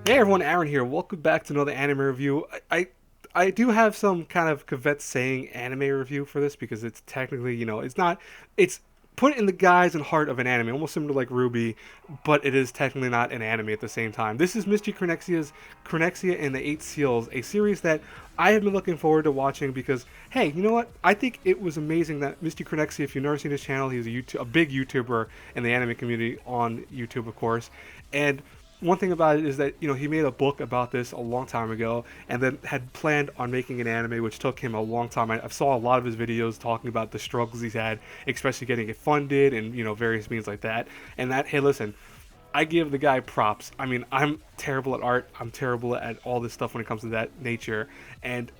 Hey everyone, Aaron here. Welcome back to another anime review. I do have some kind of caveat saying anime review for this because it's technically, it's not, it's put in the guise and heart of an anime, almost similar to like Ruby, but it is technically not an anime at the same time. This is Mystery Chronexia's Chronexia and the Eight Seals, a series that I have been looking forward to watching because, hey, you know what? I think it was amazing that Mystery Chronexia, if you've never seen his channel, he's a big YouTuber in the anime community on YouTube, of course, and one thing about it is that he made a book about this a long time ago and then had planned on making an anime, which took him a long time. I saw a lot of his videos talking about the struggles he's had, especially getting it funded and various means like that. And that, hey, listen, I give the guy props. I mean, I'm terrible at art. I'm terrible at all this stuff when it comes to that nature. And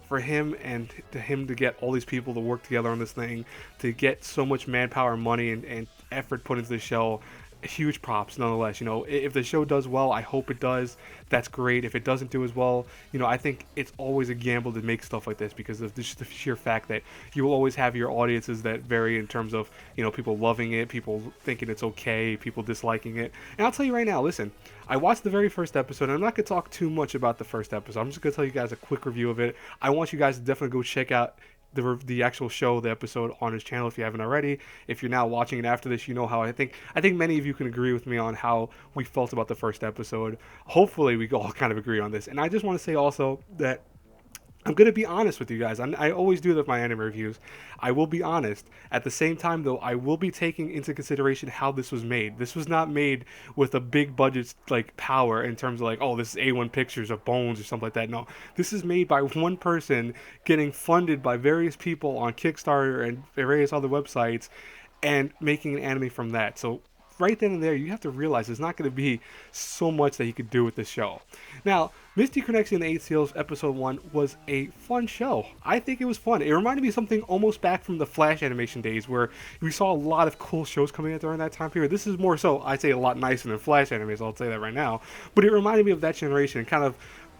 for him and to him to get all these people to work together on this thing, to get so much manpower, money, and effort put into the show, huge props nonetheless. If the show does well, I hope it does. That's great. If it doesn't do as well, I think it's always a gamble to make stuff like this because of just the sheer fact that you will always have your audiences that vary in terms of people loving it, people thinking it's okay, people disliking it. And I'll tell you right now, listen, I watched the very first episode, and I'm not going to talk too much about the first episode. I'm just going to tell you guys a quick review of it. I want you guys to definitely go check out the actual show, the episode on his channel if you haven't already. If you're now watching it after this, you know how I think many of you can agree with me on how we felt about the first episode. Hopefully we all kind of agree on this. And I just want to say also that I'm going to be honest with you guys. I always do that with my anime reviews. I will be honest. At the same time, though, I will be taking into consideration how this was made. This was not made with a big budget, like, power in terms of, like, oh, this is A1 Pictures or Bones or something like that. No, this is made by one person getting funded by various people on Kickstarter and various other websites and making an anime from that. So right then and there, you have to realize there's not going to be so much that he could do with this show. Now, Misty Chronexia and the Eight Seals episode 1 was a fun show. I think it was fun. It reminded me of something almost back from the Flash animation days where we saw a lot of cool shows coming out during that time period. This is more so, I'd say, a lot nicer than Flash animes, I'll say that right now. But it reminded me of that generation and kind of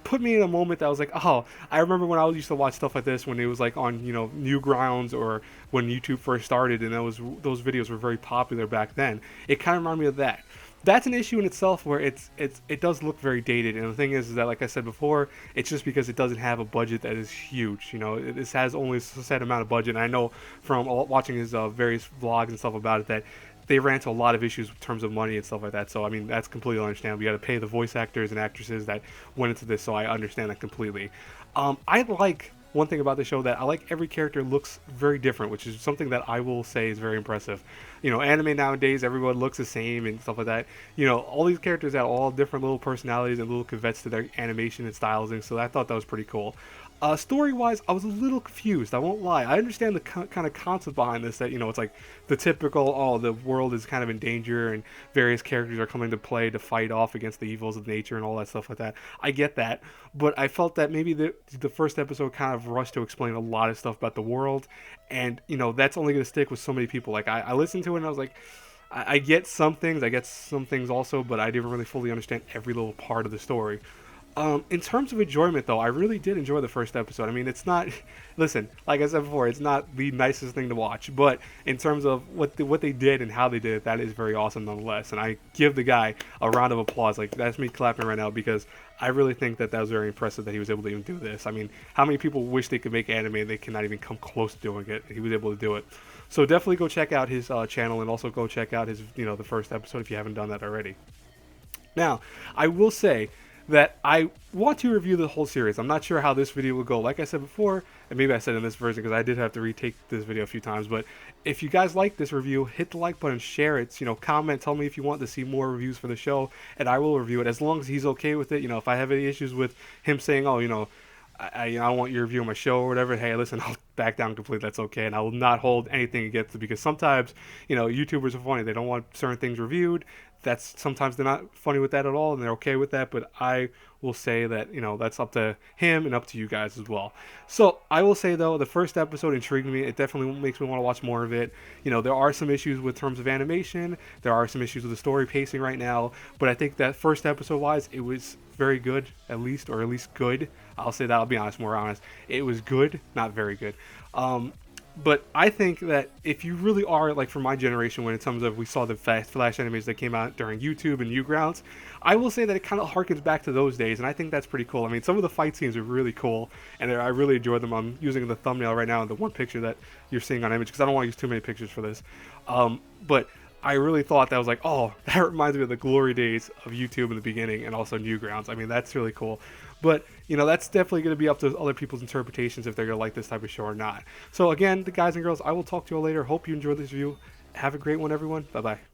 put me in a moment that I was like, oh, I remember when I used to watch stuff like this when it was like on, Newgrounds or when YouTube first started, and those videos were very popular back then. It kind of reminded me of that. That's an issue in itself where it does look very dated, and the thing is that, like I said before, it's just because it doesn't have a budget that is huge. This has only a set amount of budget, and I know from watching his various vlogs and stuff about it that they ran into a lot of issues in terms of money and stuff like that. So I mean, that's completely understandable. You got to pay the voice actors and actresses that went into this, so I understand that completely. I like one thing about the show that I like every character looks very different, which is something that I will say is very impressive. Anime nowadays, everyone looks the same and stuff like that. All these characters have all different little personalities and little caveats to their animation and stylizing, so I thought that was pretty cool. Story-wise, I was a little confused. I won't lie. I understand the kind of concept behind this, that it's like the typical, oh, the world is kind of in danger and various characters are coming to play to fight off against the evils of nature and all that stuff like that. I get that, but I felt that maybe the first episode kind of rushed to explain a lot of stuff about the world, and that's only going to stick with so many people. Like I listened to it and I was like, I get some things, also, but I didn't really fully understand every little part of the story. In terms of enjoyment, though, I really did enjoy the first episode. I mean, it's not, listen, like I said before, it's not the nicest thing to watch, but in terms of what they did and how they did it, that is very awesome nonetheless. And I give the guy a round of applause. Like, that's me clapping right now because I really think that was very impressive that he was able to even do this. I mean, how many people wish they could make anime and they cannot even come close to doing it? He was able to do it. So definitely go check out his channel and also go check out his, the first episode if you haven't done that already. Now, I will say that I want to review the whole series. I'm not sure how this video will go. Like I said before, and maybe I said in this version because I did have to retake this video a few times, but if you guys like this review, hit the like button, share it, comment, tell me if you want to see more reviews for the show, and I will review it as long as he's okay with it. If I have any issues with him saying, oh, I want your review of my show or whatever, hey, listen, I'll back down completely. That's okay, and I will not hold anything against it because sometimes, YouTubers are funny. They don't want certain things reviewed. Sometimes they're not funny with that at all, and they're okay with that, but I will say that, that's up to him and up to you guys as well. So I will say, though, the first episode intrigued me. It definitely makes me want to watch more of it. There are some issues with terms of animation. There are some issues with the story pacing right now, but I think that first episode-wise, it was very good, at least good. I'll say that, I'll be honest, more honest. It was good, not very good. But I think that if you really are like from my generation, when in terms of we saw the fast flash animes that came out during YouTube and Newgrounds, I will say that it kind of harkens back to those days, and I think that's pretty cool. I mean, some of the fight scenes are really cool, and I really enjoy them. I'm using the thumbnail right now, the one picture that you're seeing on image, because I don't want to use too many pictures for this. But I really thought that was like, oh, that reminds me of the glory days of YouTube in the beginning, and also Newgrounds. I mean, that's really cool. But that's definitely going to be up to other people's interpretations if they're going to like this type of show or not. So again, the guys and girls, I will talk to you all later. Hope you enjoyed this review. Have a great one, everyone. Bye bye.